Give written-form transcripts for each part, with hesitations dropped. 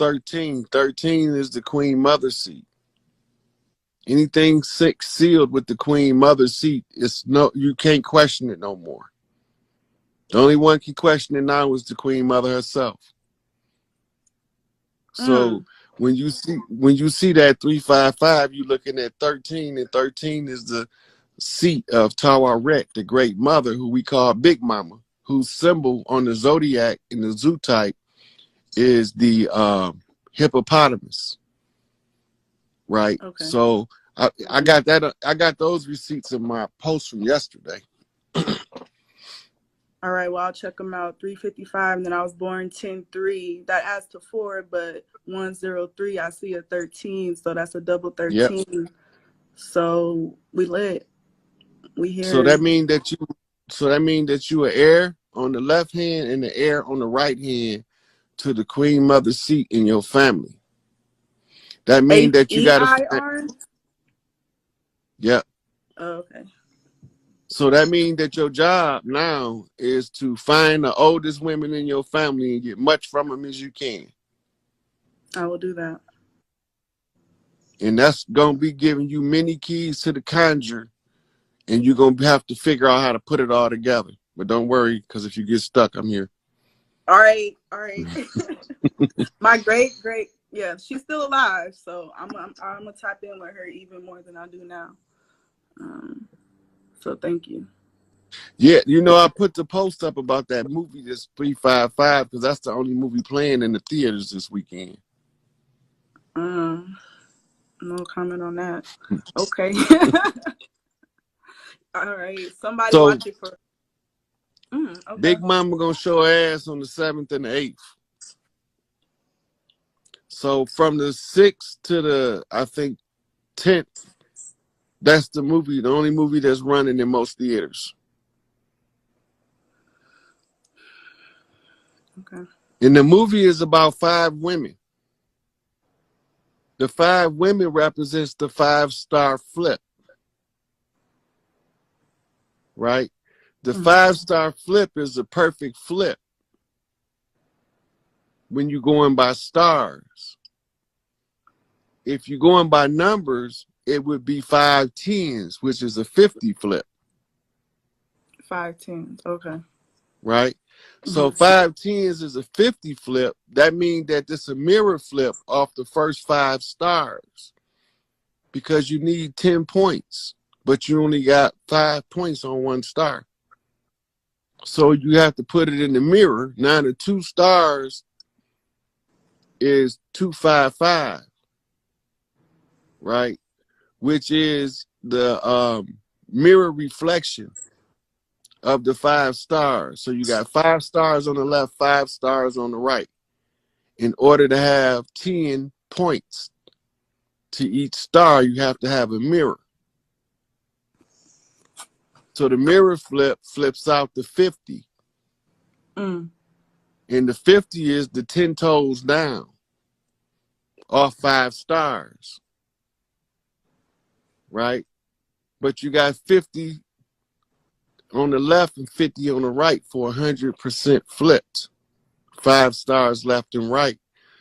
13. 13 is the Queen Mother seat. Anything sealed with the Queen Mother seat, you can't question it no more. The only one can question it now is the Queen Mother herself. So when you see that 355, you're looking at 13, and 13 is the seat of Tawaret, the Great Mother, who we call Big Mama, whose symbol on the zodiac in the zoo type is the hippopotamus. Right. Okay. So I got that. I got those receipts in my post from yesterday. All right, well, I'll check them out. 355, and then I was born 10-3. That adds to 4, but 103, I see a 13, so that's a double 13. Yep. So we lit. We here. So that means that you are heir on the left hand and the heir on the right hand to the Queen Mother seat in your family. That means that you gotta. Yep. Oh, okay. So that means that your job now is to find the oldest women in your family and get much from them as you can. I will do that. And that's going to be giving you many keys to the conjure, and you're going to have to figure out how to put it all together. But don't worry, because if you get stuck, I'm here. All right. My great, yeah, she's still alive, so I'm going to tap in with her even more than I do now. So thank you. Yeah, I put the post up about that movie, this 355, because that's the only movie playing in the theaters this weekend. No comment on that. Okay. All right. Somebody watch it for. Okay. Big Mama gonna show her ass on the 7th and the 8th. So from the 6th to the, I think, 10th, that's the only movie that's running in most theaters. Okay. And the movie is about 5 women. The 5 women represents the 5-star flip. Right? The 5-star flip is a perfect flip when you're going by stars. If you're going by numbers, it would be 5 tens, which is a 50 flip. 5 tens, okay. Right? So 5 tens is a 50 flip. That means that it's a mirror flip off the first 5 stars, because you need 10 points, but you only got 5 points on 1 star. So you have to put it in the mirror. Now the 2 stars is 255, right? Which is the mirror reflection of the 5 stars. So you got 5 stars on the left, 5 stars on the right. In order to have 10 points to each star, you have to have a mirror. So the mirror flips out the 50. And the 50 is the 10 toes down off 5 stars. Right? But you got 50 on the left and 50 on the right for 100% flipped. 5 stars left and right,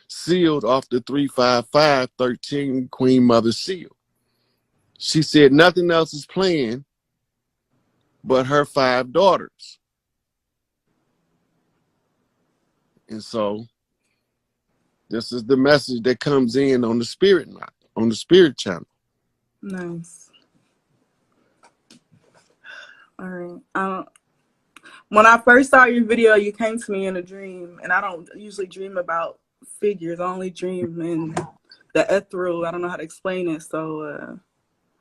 sealed off the 355 13 Queen Mother seal. She said nothing else is playing but her 5 daughters. And so this is the message that comes in on the spirit night, on the spirit channel. Nice. All right. When I first saw your video, you came to me in a dream, and I don't usually dream about figures. I only dream in the ethereal. I don't know how to explain it. So,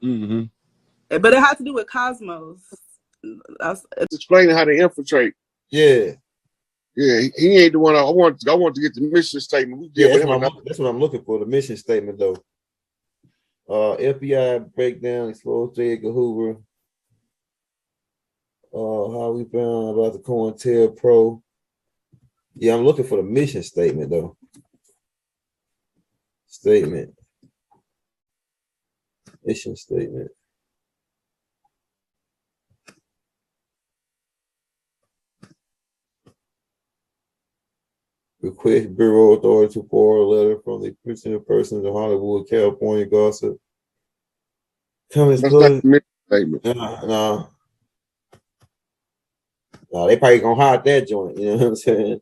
but it has to do with cosmos. Explaining how to infiltrate. Yeah. Yeah, he ain't the one. I want to get the mission statement. That's what I'm looking for. The mission statement, though. FBI breakdown, exposed J. Edgar Hoover. How we found about the COINTELPRO. Yeah, I'm looking for the mission statement, though. Mission statement. Request request Bureau Authority to forward a letter from the principal persons of Hollywood, California, gossip. That's not a mission statement. No, they probably gonna hide that joint. You know what I'm saying?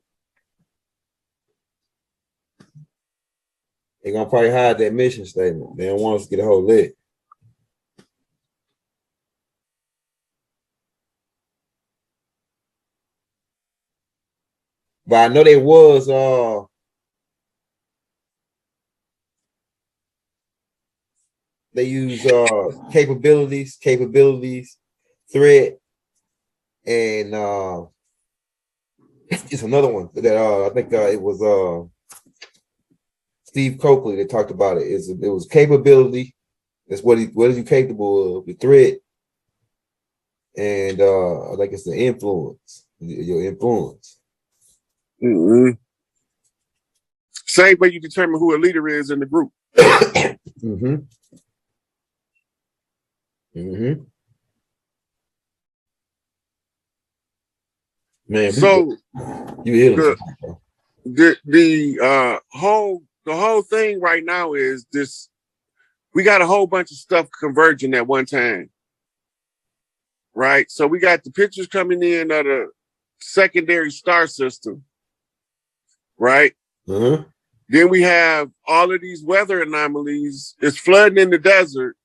They're gonna probably hide that mission statement. They don't want us to get a hold of it. But I know there was they use capabilities, threat, and it's another one that I think it was Steve Coakley that talked about it. It was capability. That's what is you capable of, the threat, and I think it's the influence, your influence. Mm-hmm. Same way you determine who a leader is in the group. Mm-hmm. Mm-hmm. Man, so you hit him. The whole thing right now is this: we got a whole bunch of stuff converging at one time, right? So we got the pictures coming in of the secondary star system, right? Uh-huh. Then we have all of these weather anomalies. It's flooding in the desert,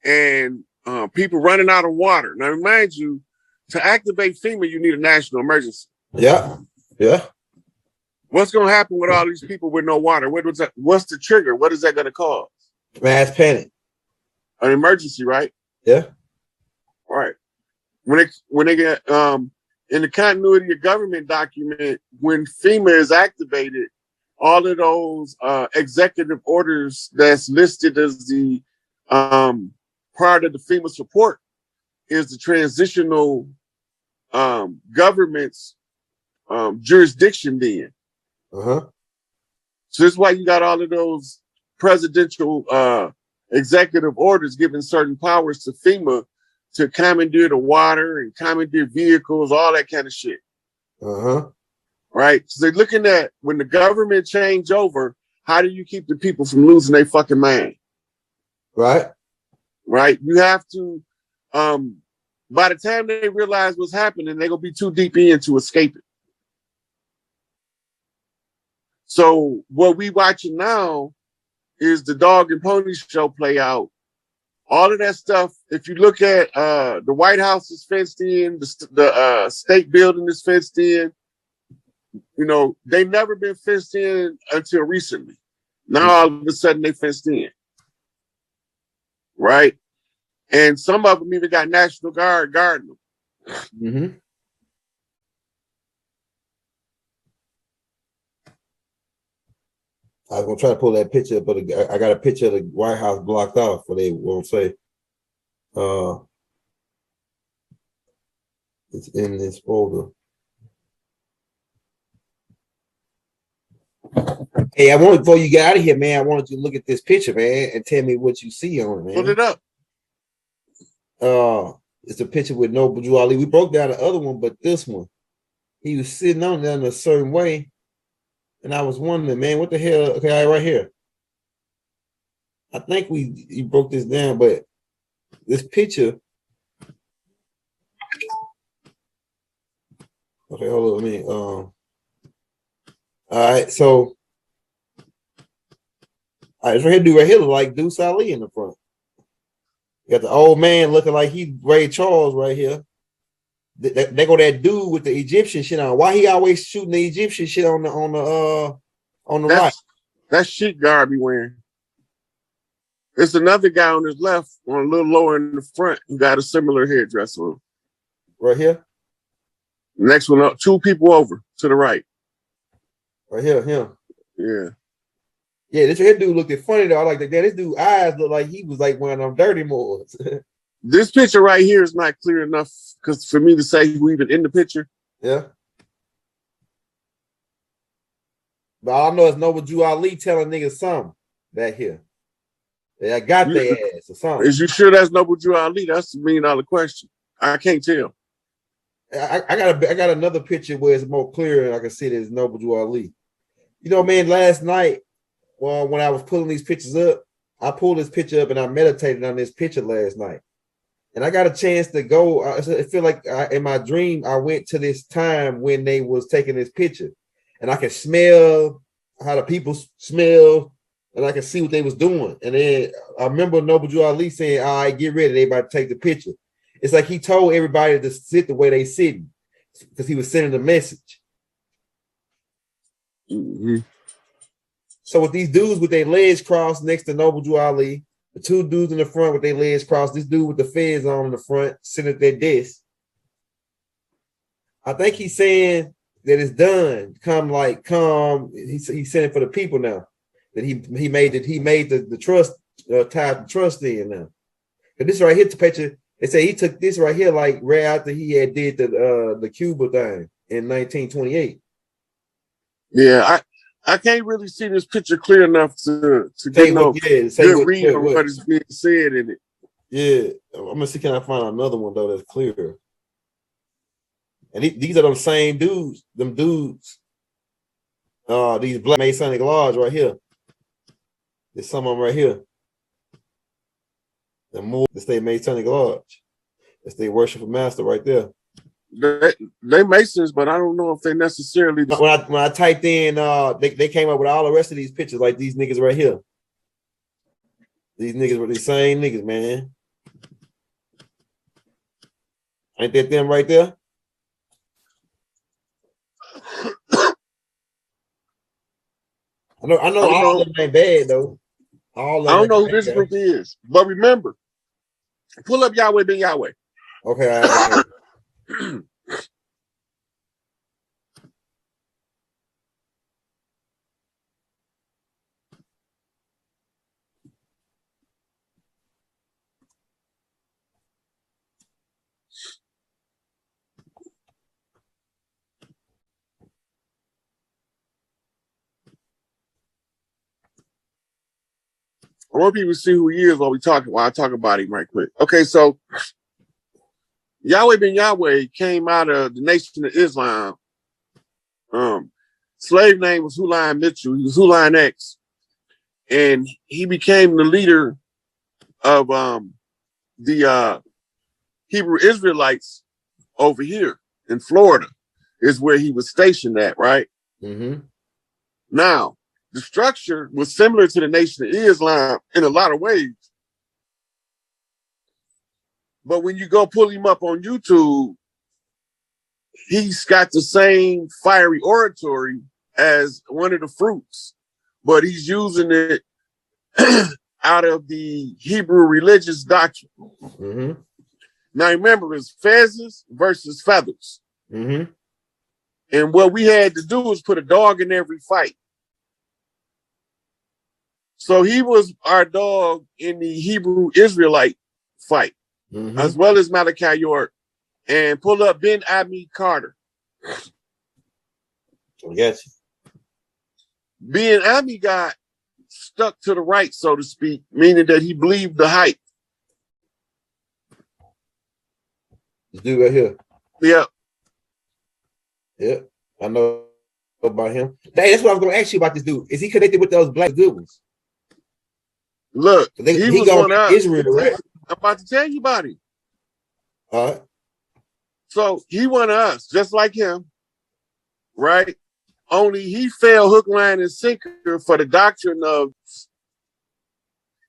and people running out of water. Now, remind you, to activate FEMA, you need a national emergency. Yeah. What's going to happen with all these people with no water? What's the trigger? What is that going to cause? Mass panic. An emergency, right? Yeah. Right. When they get in the continuity of government document, when FEMA is activated, all of those executive orders that's listed as the part of the FEMA support is the transitional government's jurisdiction then. Uh-huh. So that's why you got all of those presidential executive orders giving certain powers to FEMA to commandeer the water and commandeer vehicles, all that kind of shit. Uh-huh. Right? So they're looking at when the government change over, how do you keep the people from losing their fucking mind? Right. Right? You have to, by the time they realize what's happening, they're going to be too deep in to escape it. So what we watching now is the dog and pony show play out. All of that stuff, if you look at the White House is fenced in, the state building is fenced in, you know, they've never been fenced in until recently. Now all of a sudden they fenced in. Right? And some of them even got National Guard guarding them. Mm-hmm. I was gonna try to pull that picture, but I got a picture of the White House blocked off, what they won't say. It's in this folder. Hey, before you get out of here, man, I wanted you to look at this picture, man, and tell me what you see on it, man. Put it up. It's a picture with Noble Drew Ali. We broke down the other one, but this one, he was sitting on there in a certain way. And I was wondering, man, what the hell? Okay, right here. I think you broke this down, but this picture. Okay, hold on a minute. All right, so this right here look like Deuce Ali in the front. You got the old man looking like he Ray Charles right here. They go that dude with the Egyptian shit on. Why he always shooting the Egyptian shit on the right? That's sheet garb he wearing. There's another guy on his left, on a little lower in the front, who got a similar headdress on. Right here. Next one up, 2 people over to the right. Right here, him. Yeah. Yeah, this dude looked funny though. I like that. This dude eyes look like he was like one of them dirty moors. This picture right here is not clear enough because for me to say who even in the picture. Yeah. But all I know is Noble Drew Ali telling niggas something back here. I got their ass or something. Is you sure that's Noble Drew Ali? That's the $1 million question. I can't tell. I got another picture where it's more clear and I can see there's Noble Drew Ali. You know, man, last night, well, when I was pulling these pictures up, I pulled this picture up and I meditated on this picture last night. And I got a chance to go. I feel like in my dream, I went to this time when they was taking this picture. And I could smell how the people smell, and I could see what they was doing. And then I remember Noble Drew Ali saying, all right, get ready. They about to take the picture. It's like he told everybody to sit the way they sitting because he was sending a message. Mm-hmm. So with these dudes with their legs crossed next to Noble Drew Ali, the two dudes in the front with their legs crossed, this dude with the fez on in the front, sitting at their desk. I think he's saying that it's done. Come. He's saying it for the people now. That he made the trust tied the trust in now. But this right here, the picture, they say he took this right here like right after he had did the Cuba thing in 1928. Yeah, I can't really see this picture clear enough to get no good read on what is being said in it. Yeah, I'm gonna see can I find another one though that's clearer. And these are them same dudes, these Black Masonic Lodge right here. There's some of them right here. The more the state Masonic Lodge. That's their worshipful master right there. They Masons, but I don't know if they necessarily. When I typed in, they came up with all the rest of these pictures, like these niggas right here. These niggas were the same niggas, man. Ain't that them right there? I know all of them ain't bad though. I don't know who this group is, but remember, pull up Yahweh Ben Yahweh. Okay. I want people to see who he is while I talk about him right quick. Okay, so Yahweh Ben Yahweh came out of the Nation of Islam. Slave name was Huline Mitchell. He was Huline X. And he became the leader of the Hebrew Israelites over here in Florida, is where he was stationed at, right? Mm-hmm. Now, the structure was similar to the Nation of Islam in a lot of ways. But when you go pull him up on YouTube, he's got the same fiery oratory as one of the fruits, but he's using it out of the Hebrew religious doctrine. Mm-hmm. Now remember, it's fezzes versus feathers. Mm-hmm. And what we had to do was put a dog in every fight. So he was our dog in the Hebrew Israelite fight, as well as Malachi York. And pull up Ben Ami Carter. I got you. Ben Ami got stuck to the right, so to speak, meaning that he believed the hype. This dude right here. Yeah. Yeah, I know about him. Hey, that's what I was going to ask you about this dude. Is he connected with those black good ones? Look, he was one of Israel, right? I'm about to tell you about him. All right. So he one of us, just like him, right? Only he fell hook, line, and sinker for the doctrine of,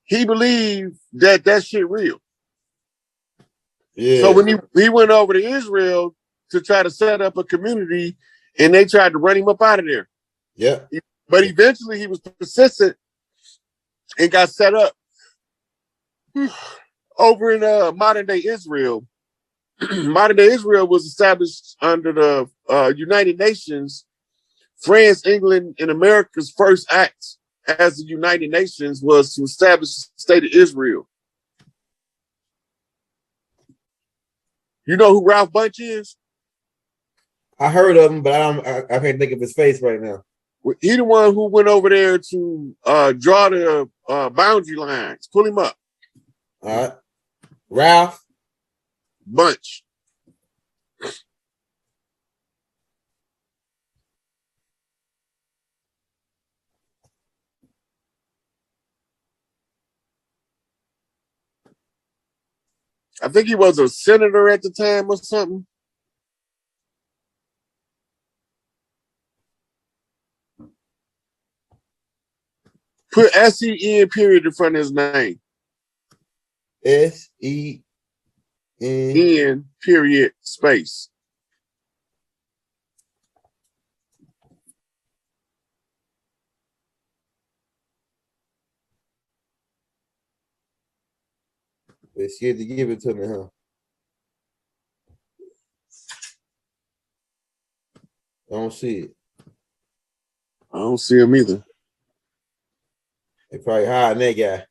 he believed that shit real. Yeah. So when he went over to Israel to try to set up a community, and they tried to run him up out of there. Yeah. But eventually he was persistent and got set up over in modern day Israel. Modern day Israel was established under the United Nations. France, England, and America's first act as the United Nations was to establish the state of Israel. You know who Ralph Bunche is? I heard of him, but I can't think of his face right now. He the one who went over there to draw the boundary lines. Pull him up. All right. Ralph Bunche. I think he was a senator at the time or something. Put SEN period in front of his name. SEN N period space. They're scared to give it to me, huh? I don't see it. I don't see him either. They probably hiring that guy.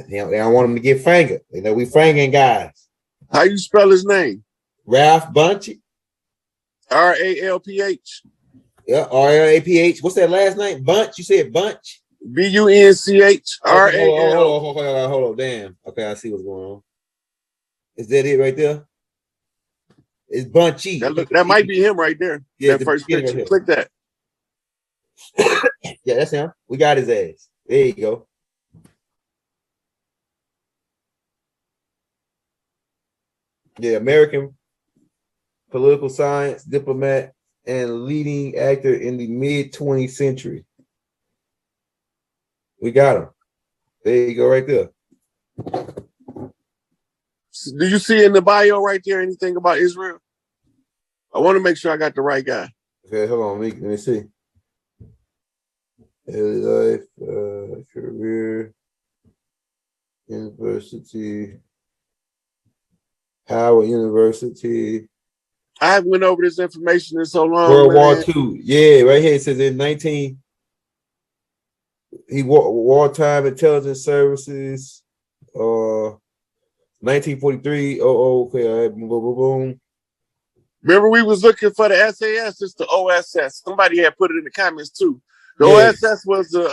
They don't want him to get fingered. They know we fingering guys. How you spell his name? Ralph Bunchy. RALPH. Yeah, RLAPH. What's that last name? Bunch? You said Bunch? BUNCH. Okay, RAL. hold on. Damn. Okay, I see what's going on. Is that it right there? It's Bunchy. That might be him right there. Yeah, that first picture. Right. Click that. Yeah, that's him. We got his ass. There you go. Yeah, American political science, diplomat, and leading actor in the mid-20th century. We got him. There you go, right there. Do you see in the bio right there anything about Israel? I want to make sure I got the right guy. Okay, hold on. Let me see. Early life, career, university, Howard University. I haven't went over this information in so long. World War II. Yeah, right here it says in wartime intelligence services. 1943. Okay. All right, boom, boom, boom, boom. Remember, we was looking for the SAS. It's the OSS. Somebody had put it in the comments too. The OSS was the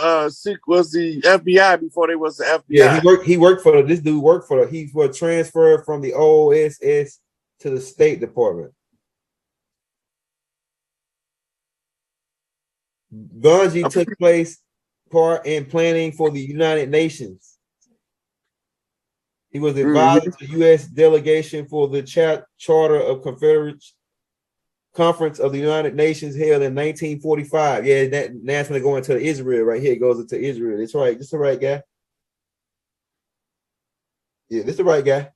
FBI before they was the FBI. Yeah, he worked for this dude worked for he was transferred from the OSS to the State Department. Bungie took part in planning for the United Nations. He was advisor to U.S. delegation for the Charter of Conference of the United Nations held in 1945. Yeah, that's when they go into Israel right here. It goes into Israel. That's right. This the right guy. Yeah, this the right guy.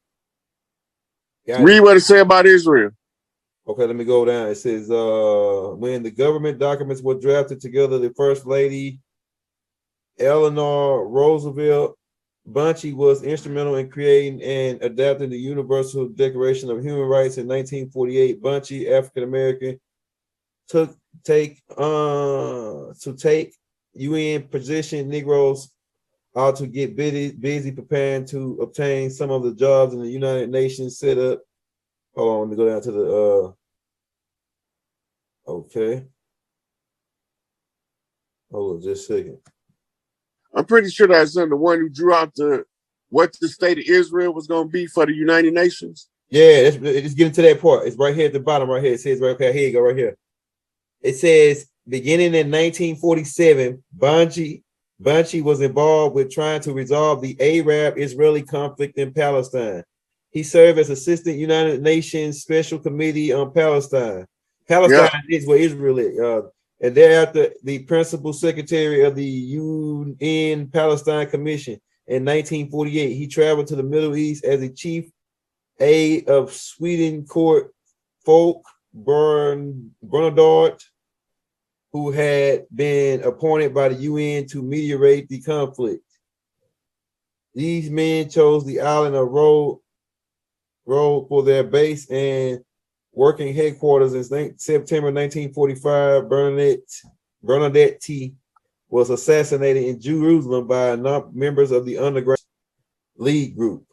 Read what it say about Israel. Okay, let me go down. It says, when the government documents were drafted together, the First Lady Eleanor Roosevelt Bunchy was instrumental in creating and adapting the Universal Declaration of Human Rights in 1948. Bunchy, African American, to take UN position Negroes are to get busy preparing to obtain some of the jobs in the United Nations set up. Hold on, let me go down to the okay. Hold on just a second. I'm pretty sure that's the one who drew out what the state of Israel was going to be for the United Nations. Yeah, it's getting to that part. It's right here at the bottom, right here. It says right okay, here you go, right here. It says beginning in 1947, Bunchy was involved with trying to resolve the Arab-Israeli conflict in Palestine. He served as Assistant United Nations Special Committee on Palestine. Palestine is where Israel is. And thereafter, the Principal Secretary of the UN Palestine Commission in 1948. He traveled to the Middle East as a chief aide of Sweden court folk Bernadette, who had been appointed by the UN to mediate the conflict. These men chose the island of Rhodes for their base and working headquarters in September 1945. Bernadette T was assassinated in Jerusalem by members of the Underground League group.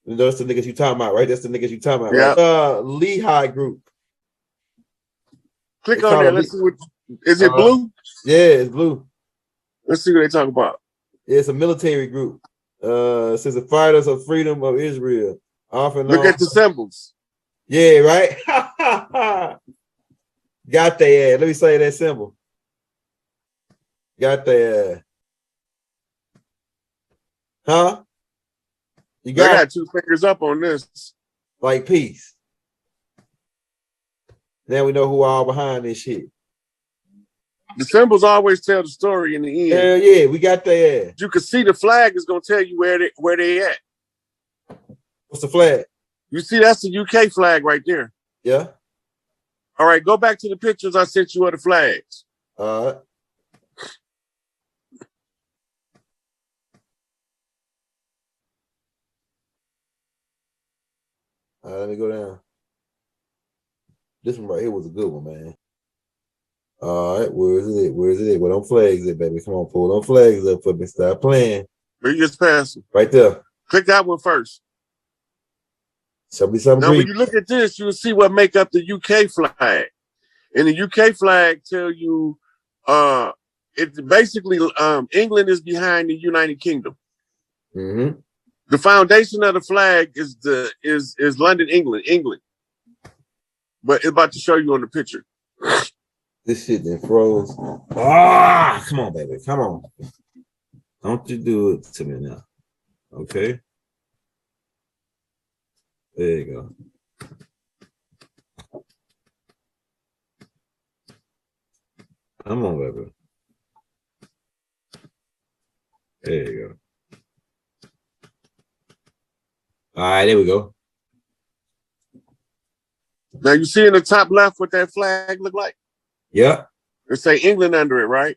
And that's the niggas you talking about, right? That's the niggas you talking about, right? Lehigh group. Click on there. Let's see what is it blue? Yeah, it's blue. Let's see what they talk about. It's a military group. It says the Fighters of Freedom of Israel. Look at the symbols. Yeah, right. Got their ass. Let me say that symbol. Got their huh? You They got got 2 fingers up on this. like peace. Now we know who all behind this shit. The symbols always tell the story in the end. Hell yeah, we got their ass. You can see the flag is gonna tell you where they at. What's the flag? You see, that's the UK flag right there. Yeah. All right, go back to the pictures I sent you of the flags. All right. All right, let me go down. This one right here was a good one, man. All right, where is it? Where is it? Where them flags at, baby? Come on, pull them flags up for me. Stop playing. Where you just pass them. Right there. Click that one first. Show me something Now, green. when you look at this, you'll see what make up the UK flag. And the UK flag tell you, it's basically England is behind the United Kingdom. Mm-hmm. The foundation of the flag is London, England. But it's about to show you on the picture. This shit then froze. Ah, come on, baby. Come on. Don't you do it to me now. Okay. There you go. Come on, baby. There you go. All right, there we go. Now you see in the top left what that flag look like? Yeah. It say England under it, right?